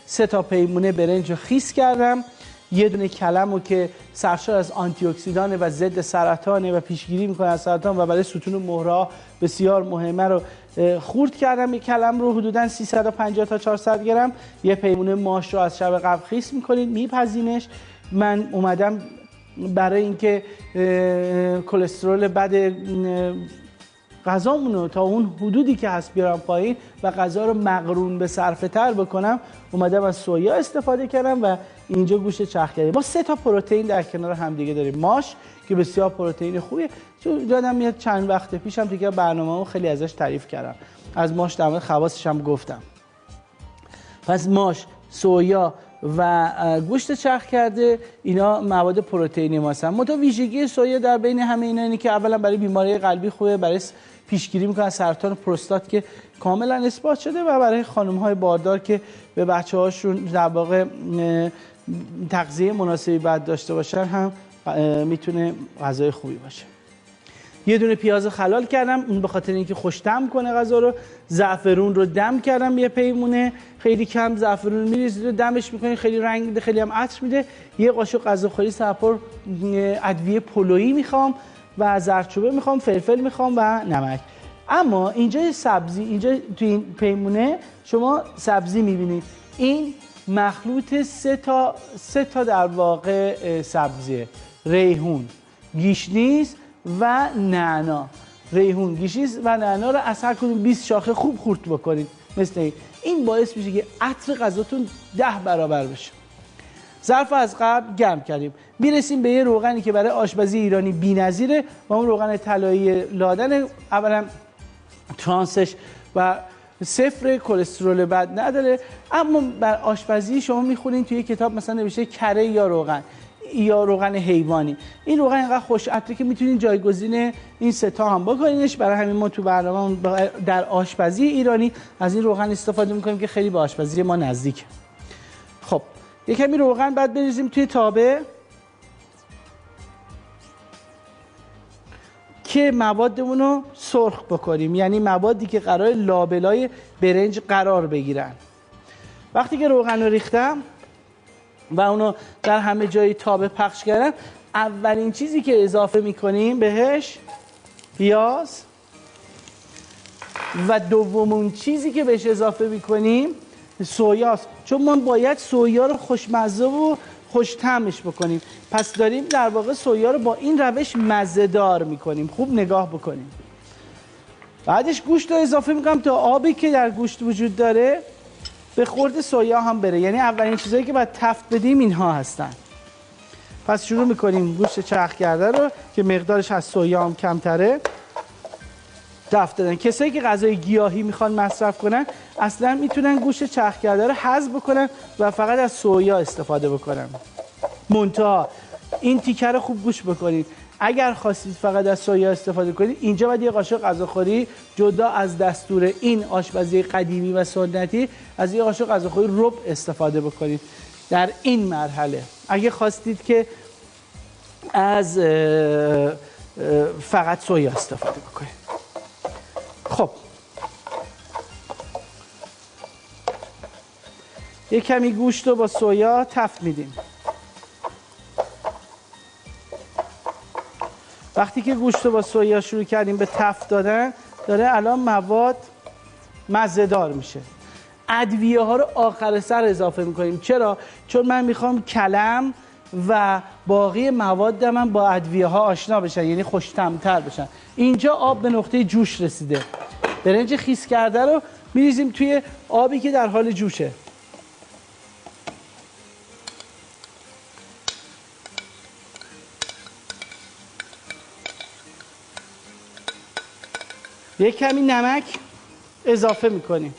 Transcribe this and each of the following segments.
3 تا پیمونه برنج رو خیس کردم، یه دونه کلمو که سرشار از آنتی اکسیدانه و ضد سرطانه و پیشگیری میکنه از سرطان و برای ستون مهره بسیار مهمه رو خورد کردم. یک کلم رو حدوداً 350 تا 400 گرم. یه پیمونه ماش رو از شب قبل خیس میکنید، میپزینش. من اومدم برای اینکه کلسترول بد غذامون رو تا اون حدودی که هست بیارم پایین و غذا رو مقرون به صرفه تر بکنم، اومدم از سویا استفاده کردم و اینجا گوشت چرخ کردیم. ما 3 تا پروتئین در کنار هم دیگه داریم. ماش که بسیار پروتئین خوبیه، یادم میاد چند وقت پیشم دیگه برنامه‌مو خیلی ازش تعریف کردم، از ماش در مورد خواصش هم گفتم. پس ماش، سویا و گوشت چرخ کرده اینا مواد پروتئینی ما هستن. منتها ویژگی سویا در بین همه اینا اینه که اولا برای بیماری قلبی خوبه، برای پیشگیری میکنه از سرطان پروستات که کاملا اثبات شده، و برای خانم‌های باردار که به بچه‌هاشون در واقع تغذیه مناسبی بعد داشته باشن هم میتونه غذای خوبی باشه. یه دونه پیاز خلال کردم، اون به خاطر اینکه خوش طعم کنه غذا رو. زعفرون رو دم کردم یه پیمونه، خیلی کم زعفرون میریزید و دمش میکنید، خیلی رنگ میده، خیلی هم عطر میده. یه قاشق غذاخوری سرپر ادویه پلویی میخوام و زردچوبه میخوام، فلفل میخوام و نمک. اما اینجا سبزی، اینجا تو این پیمونه شما سبزی میبینید. این مخلوط سه تا در واقع سبزیه: ریحون، گیشنیز و نعنا. ریحون، گیشنیز و نعنا رو از هر کدوم 20 شاخه خوب خورد بکنید مثل این باعث میشه که عطر غذاتون 10 برابر بشه. ظرف از قبل گرم کردیم. میرسیم به یه روغنی که برای آشپزی ایرانی بی‌نظیره و اون روغن طلایی لادن. اولا ترانسش و 0 کلسترول بد نداره، اما بر آشپزی شما میخونین توی کتاب مثلا نوشته کره یا روغن حیوانی. این روغن اینقدر خوش عطره که میتونین جایگزین این 3 تا هم بکنینش. برای همین ما تو برنامه در آشپزی ایرانی از این روغن استفاده میکنیم که خیلی به آشپزی ما نزدیکه. خب یک کمی روغن بعد بریزیم توی تابه که موادمون رو سرخ بکنیم، یعنی موادی که قرار لابلای برنج قرار بگیرن. وقتی که روغن رو ریختم و اونو در همه جای تابه پخش کردم، اولین چیزی که اضافه میکنیم بهش پیاز و دومین چیزی که بهش اضافه میکنیم سویاست، چون ما باید سویا رو خوشمزه و خوش طعمش بکنیم. پس داریم در واقع سویا رو با این روش مزه‌دار میکنیم. خوب نگاه بکنیم. بعدش گوشت رو اضافه میکنم تا آبی که در گوشت وجود داره به خورد سویا هم بره، یعنی اولین چیزایی که باید تفت بدیم اینها هستن. پس شروع میکنیم گوشت چرخ کرده رو که مقدارش از سویا هم کمتره تفت دادن. کسایی که غذای گیاهی میخوان مصرف کنن اصلا میتونن گوشت چرخ کرده رو حذف بکنن و فقط از سویا استفاده بکنن. منتها این تیکه رو خوب گوش بکنید. اگر خواستید فقط از سویا استفاده کنید، اینجا باید یه قاشق غذاخوری جدا از دستور این آشپزی قدیمی و سنتی از یه قاشق غذاخوری ربع استفاده بکنید در این مرحله. اگه خواستید که از فقط سویا استفاده بکنید. خب یک کمی گوشت رو با سویا تفت میدیم. وقتی که گوشت رو با سویا شروع کردیم به تفت دادن، داره الان مواد مزه‌دار میشه. ادویه ها رو آخر سر اضافه میکنیم. چرا؟ چون من میخوام کلم و باقی موادم من با ادویه ها آشنا بشن، یعنی خوش طعم‌تر بشن. اینجا آب به نقطه جوش رسیده. برنج خیس کرده رو میریزیم توی آبی که در حال جوشه. یک کمی نمک اضافه میکنیم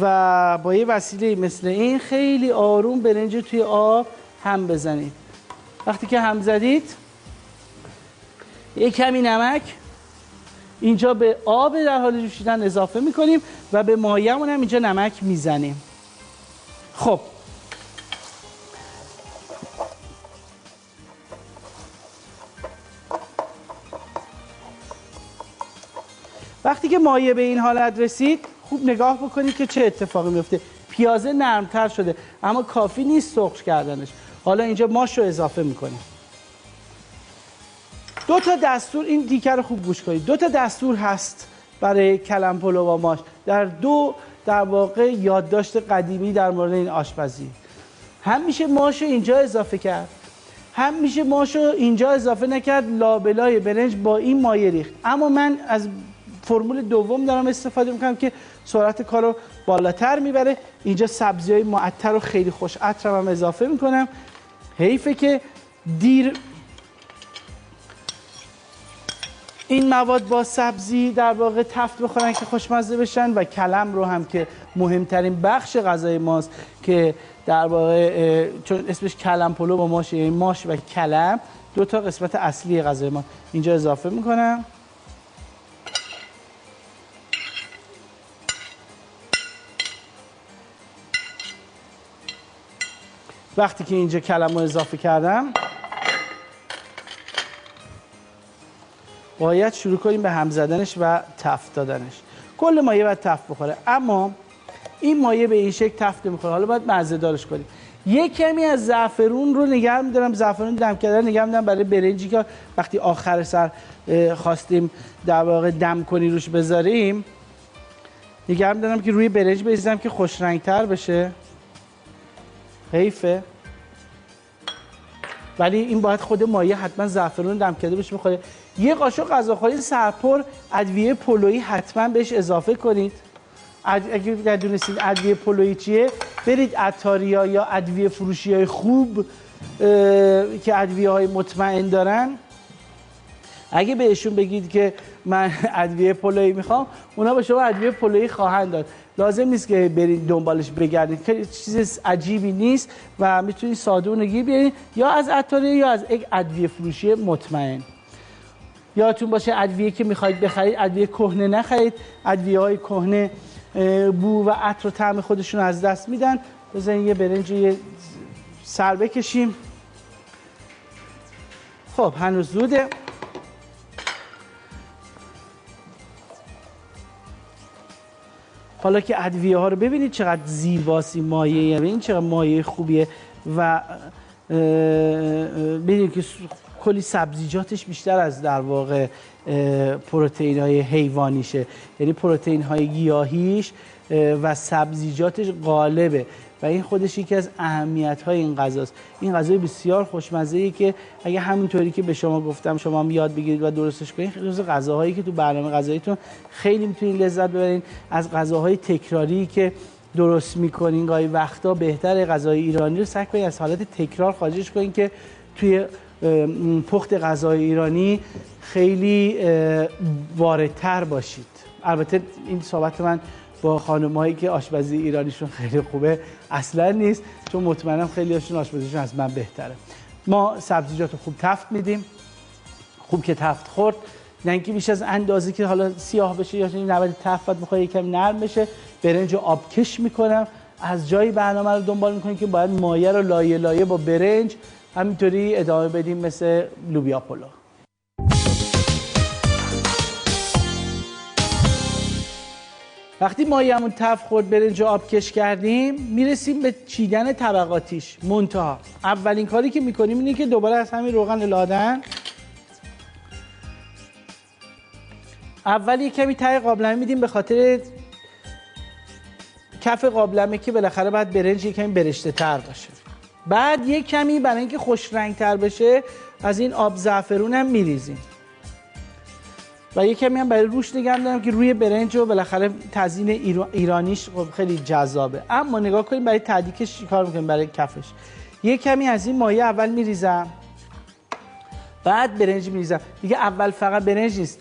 و با یه وسیله مثل این خیلی آروم برنج توی آب هم بزنید. وقتی که هم زدید یک کمی نمک اینجا به آب در حال جوشیدن اضافه میکنیم و به مایه‌مون هم اینجا نمک میزنیم. خب وقتی که مایه به این حالت رسید خوب نگاه بکنید که چه اتفاقی میفته. پیازه نرمتر شده اما کافی نیست سرخ کردنش. حالا اینجا ماش رو اضافه میکنیم. 2 تا دستور، این دیگر رو خوب گوش کنید، 2 تا دستور هست برای کلم پلو با ماش. در واقع یادداشت قدیمی در مورد این آشپزی. هم میشه ماش رو اینجا اضافه کرد، هم میشه ماش رو اینجا اضافه نکرد، لابلای برنج با این مایه ریخت. اما من از فرمول دوم دارم استفاده میکنم که سرعت کار رو بالاتر میبره. اینجا سبزی‌های معطر رو خیلی خوش عطر هم اضافه میکنم. حیفه که دیر این مواد با سبزی در واقع تفت بخورن که خوشمزه بشن و کلم رو هم که مهمترین بخش غذای ماست که در واقع چون اسمش کلم پلو با ماشه، یعنی ماش و کلم 2 تا قسمت اصلی غذای ما اینجا اضافه میکنم. وقتی که اینجا کلم رو اضافه کردم باید شروع کنیم به هم زدنش و تفت دادنش. کل مایه باید تفت بخوره، اما این مایه به این شکل تفت نمیخوره. حالا باید مزه دارش کنیم. یک کمی از زعفرون رو نگه می‌دارم، زعفرون دم کردن نگه می‌دارم برای برنجی که وقتی آخر سر خواستیم در واقع دم کنی روش بذاریم، نگه می‌دارم که روی برنج بریزم که خوش رنگ‌تر بشه. حیفه، ولی این باید خود مایه حتما زعفرون دم کرده بشه بخوره. یه قاشق غذاخوری سرپر ادویه پلویی حتما بهش اضافه کنید. اگه ندونستید ادویه پلویی چیه، برید عطاریا یا ادویه فروشی‌های خوب که ادویه‌های مطمئن دارن، اگه بهشون بگید که من ادویه پلویی میخوام، اونا به شما ادویه پلویی خواهند داد. لازم نیست که برید دنبالش بگردید، که چیز عجیبی نیست و میتونید ساده و نگی بیارید یا از عطاریا یا از یک ادویه فروشی مطمئن. یادتون باشه ادویه که میخواید بخرید ادویه کهنه نخرید. ادویه‌های کهنه بو و عطر و طعم خودشون از دست میدن. بزنید یه برنج یه سر بکشیم. خب هنوز زوده. حالا که ادویه ها رو ببینید چقدر زیباست این مایه، یعنی این چقدر مایه خوبیه و ببینید که کلی سبزیجاتش بیشتر از در واقع پروتئین های حیوانیشه، یعنی پروتئین های گیاهیش و سبزیجاتش غالبه و این خودش یکی از اهمیت های این غذاست. این غذای بسیار خوشمزه‌ایه که اگه همونطوری که به شما گفتم شما هم یاد بگیرید و درستش کنید، خیلی از غذاهایی که تو برنامه غذاییتون خیلی میتونید لذت ببرید. از غذاهای تکراری که درست میکنین گاهی وقتا بهتره غذای ایرانی رو سعی کنید از حالت تکرار خارجش کنید که توی پخت غذای ایرانی خیلی واردتر باشید. البته این صحبت من با خانم‌هایی که آشپزی ایرانیشون خیلی خوبه اصلا نیست، چون مطمئنم خیلی هاشون آشپزیشون از من بهتره. ما سبزیجات رو خوب تفت میدیم، خوب که تفت خورد، نه اینکه بیش از اندازه که حالا سیاه بشه یا 90 تفت میخواد یکم نرم بشه. برنج رو آبکش میکنم، از جایی برنامه رو دنبال میکنیم که باید مایه رو لایه لایه با برنج همینطوری ادامه بدیم مثل لوبیا پلو. وقتی مایه‌مون تفت خورد برنج رو آبکش کردیم، میرسیم به چیدن طبقاتیش. منتها اولین کاری که میکنیم اینه که دوباره از همین روغن لادن اول یک کمی ته قابلمه میدیم، به خاطر کف قابلمه که بالاخره باید برنج یک کمی برشته تر باشه. بعد یک کمی برای اینکه خوش رنگ تر بشه از این آب زعفرون هم میریزیم و یک کمی هم برای روش نگه می‌دارم که روی برنج و بالاخره تزیین ایرانیش خیلی جذابه. اما نگاه کنیم برای تدیکش چیکار می‌کنیم. برای کفش یک کمی از این مایه اول میریزم، بعد برنج میریزم. دیگه اول فقط برنج نیست،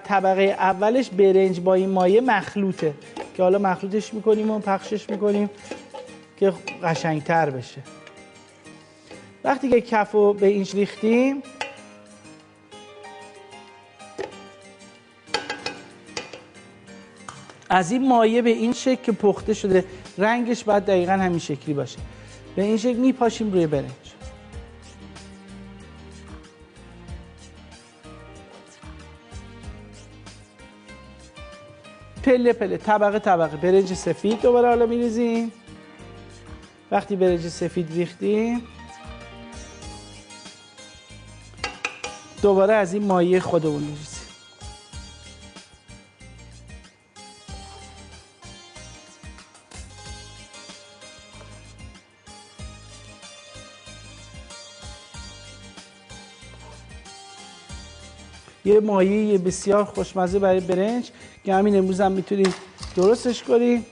طبقه اولش برنج با این مایه مخلوطه که حالا مخلوطش می‌کنیم و پخشش می‌کنیم که قشنگ‌تر بشه. وقتی که کفو به اینش ریختیم از این مایه به این شکل که پخته شده، رنگش باید دقیقاً همین شکلی باشه، به این شکل میپاشیم روی برنج. پله پله، طبقه طبقه برنج سفید دوباره حالا میریزیم. وقتی برنج سفید ریختیم دوباره از این مایه خودمون می‌ریزیم. یه مایه بسیار خوشمزه برای برنج که همین امروز هم میتونید درستش کنید.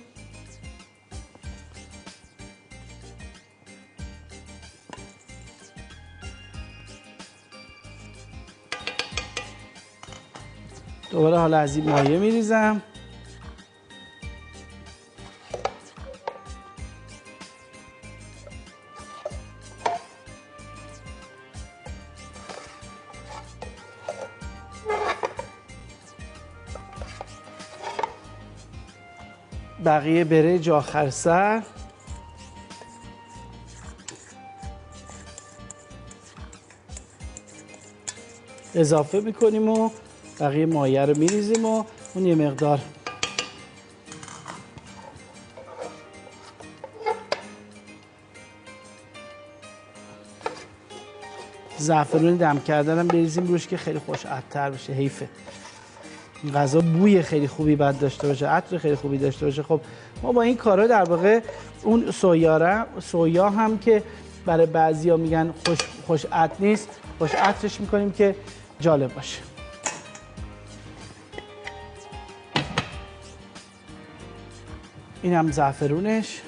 دوباره حالا از این مایه میریزم. بقیه برنج آخر سر اضافه میکنیم و بقیه مایه رو میریزیم و اون یه مقدار زعفرون دم کردن هم بریزیم روش که خیلی خوش عطر بشه. حیفه این غذا بوی خیلی خوبی باید داشته باشه، عطر خیلی خوبی داشته باشه. خب ما با این کارا در واقع اون سویا هم که برای بعضیا میگن خوش عطر نیست، خوش عطرش میکنیم که جالب باشه. این هم زعفرونش،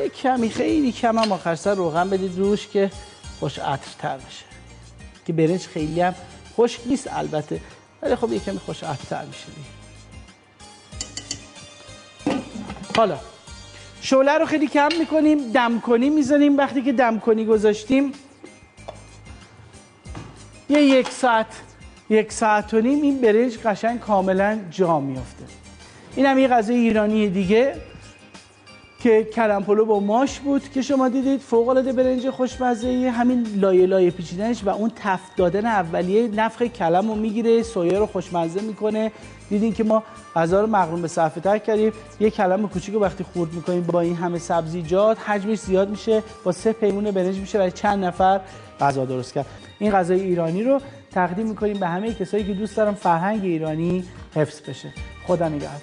یک کمی خیلی کم هم آخر سر روغن بدید روش که خوش عطرتر بشه، که برنج خیلی هم خشک نیست البته، ولی خب یک کمی خوش عطرتر میشه. حالا شعله رو خیلی کم میکنیم، دم کنی میزنیم. وقتی که دم کنی گذاشتیم یک ساعت و نیم این برنج قشنگ کاملا جا میافته. این هم یه غذای ایرانی دیگه که کلم پلو با ماش بود که شما دیدید، فوق العاده برنج خوشمزه. همین لایه لایه پیچیدنش و اون تفت دادن اولیه نفخ کلم رو میگیره، سویا رو خوشمزه میکنه. دیدین که ما غذا رو مقرون به صفحه تر کردیم. یه کلم کوچیک وقتی خورد میکنیم با این همه سبزیجات حجمش زیاد میشه، با 3 پیمون برنج میشه برای چند نفر غذا درست کرد. این غذای ایرانی رو تقدیم میکنیم به همه کسایی که دوست دارن فرهنگ ایرانی حفظ بشه. خدا نگهدار.